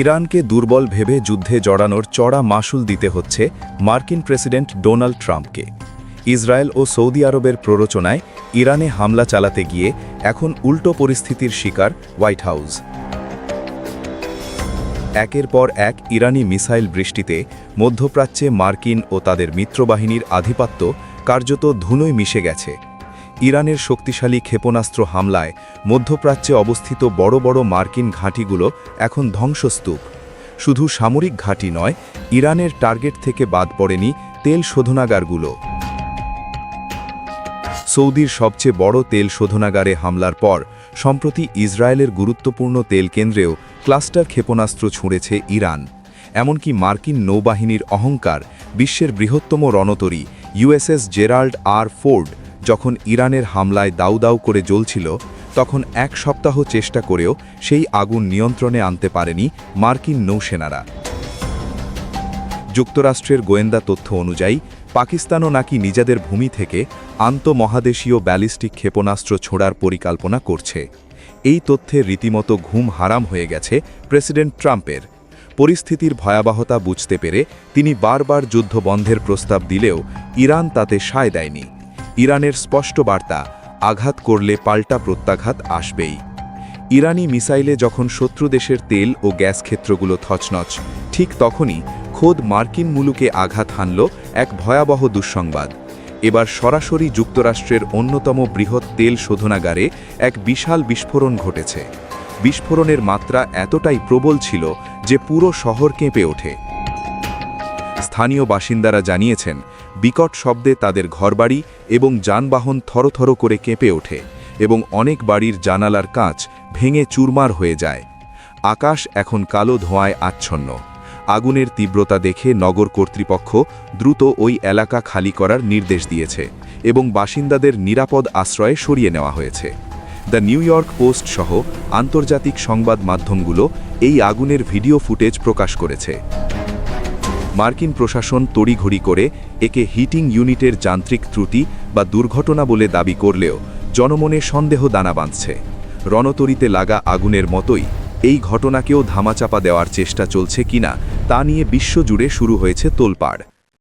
ইরানকে দুর্বল ভেবে যুদ্ধে জড়ানোর চড়া মাশুল দিতে হচ্ছে মার্কিন প্রেসিডেন্ট ডোনাল্ড ট্রাম্পকে। ইসরায়েল ও সৌদি আরবের প্ররোচনায় ইরানে হামলা চালাতে গিয়ে এখন উল্টো পরিস্থিতির শিকার হোয়াইট হাউস। একের পর এক ইরানি মিসাইল বৃষ্টিতে মধ্যপ্রাচ্যে মার্কিন ও তাদের মিত্রবাহিনীর আধিপত্য কার্যত ধুলোয় মিশে গেছে। ইরানের শক্তিশালী ক্ষেপণাস্ত্র হামলায় মধ্যপ্রাচ্যে অবস্থিত বড় বড় মার্কিন ঘাঁটিগুলো এখন ধ্বংসস্তূপ। শুধু সামরিক ঘাঁটি নয়, ইরানের টার্গেট থেকে বাদ পড়েনি তেল শোধনাগারগুলো। সৌদির সবচেয়ে বড় তেল শোধনাগারে হামলার পর সম্প্রতি ইসরায়েলের গুরুত্বপূর্ণ তেল কেন্দ্রেও ক্লাস্টার ক্ষেপণাস্ত্র ছুঁড়েছে ইরান। এমনকি মার্কিন নৌবাহিনীর অহংকার বিশ্বের বৃহত্তম রণতরী ইউএসএস জেরাল্ড আর ফোর্ড যখন ইরানের হামলায় দাউ দাউ করে জ্বলছিল, তখন এক সপ্তাহ চেষ্টা করেও সেই আগুন নিয়ন্ত্রণে আনতে পারেনি মার্কিন নৌসেনারা। যুক্তরাষ্ট্রের গোয়েন্দা তথ্য অনুযায়ী পাকিস্তানও নাকি নিজেদের ভূমি থেকে আন্তঃমহাদেশীয় ব্যালিস্টিক ক্ষেপণাস্ত্র ছোড়ার পরিকল্পনা করছে। এই তথ্যে রীতিমতো ঘুম হারাম হয়ে গেছে প্রেসিডেন্ট ট্রাম্পের। পরিস্থিতির ভয়াবহতা বুঝতে পেরে তিনি বারবার যুদ্ধ বন্ধের প্রস্তাব দিলেও ইরান তাতে সায় দেয়নি। ইরানের স্পষ্ট বার্তা, আঘাত করলে পাল্টা প্রত্যাঘাত আসবেই। ইরানি মিসাইলে যখন শত্রু দেশের তেল ও গ্যাস ক্ষেত্রগুলো থচনচ, ঠিক তখনই খোদ মার্কিন মুলুকে আঘাত হানল এক ভয়াবহ দুঃসংবাদ। এবার সরাসরি যুক্তরাষ্ট্রের অন্যতম বৃহৎ তেল শোধনাগারে এক বিশাল বিস্ফোরণ ঘটেছে। বিস্ফোরণের মাত্রা এতটাই প্রবল ছিল যে পুরো শহর কেঁপে ওঠে। স্থানীয় বাসিন্দারা জানিয়েছেন, বিকট শব্দে তাদের ঘরবাড়ি এবং যানবাহন থরথর করে কেঁপে ওঠে এবং অনেক বাড়ির জানালার কাঁচ ভেঙে চুরমার হয়ে যায়। আকাশ এখন কালো ধোঁয়ায় আচ্ছন্ন। আগুনের তীব্রতা দেখে নগর কর্তৃপক্ষ দ্রুত ওই এলাকা খালি করার নির্দেশ দিয়েছে এবং বাসিন্দাদের নিরাপদ আশ্রয়ে সরিয়ে নেওয়া হয়েছে। দ্য নিউ ইয়র্ক পোস্ট সহ আন্তর্জাতিক সংবাদ মাধ্যমগুলো এই আগুনের ভিডিও ফুটেজ প্রকাশ করেছে। মার্কিন প্রশাসন তড়িঘড়ি করে একে হিটিং ইউনিটের যান্ত্রিক ত্রুটি বা দুর্ঘটনা বলে দাবি করলেও জনমনে সন্দেহ দানা বাঁধছে। রণতরীতে লাগা আগুনের মতোই এই ঘটনাকেও ধামাচাপা দেওয়ার চেষ্টা চলছে কিনা তা নিয়ে বিশ্বজুড়ে শুরু হয়েছে তোলপাড়।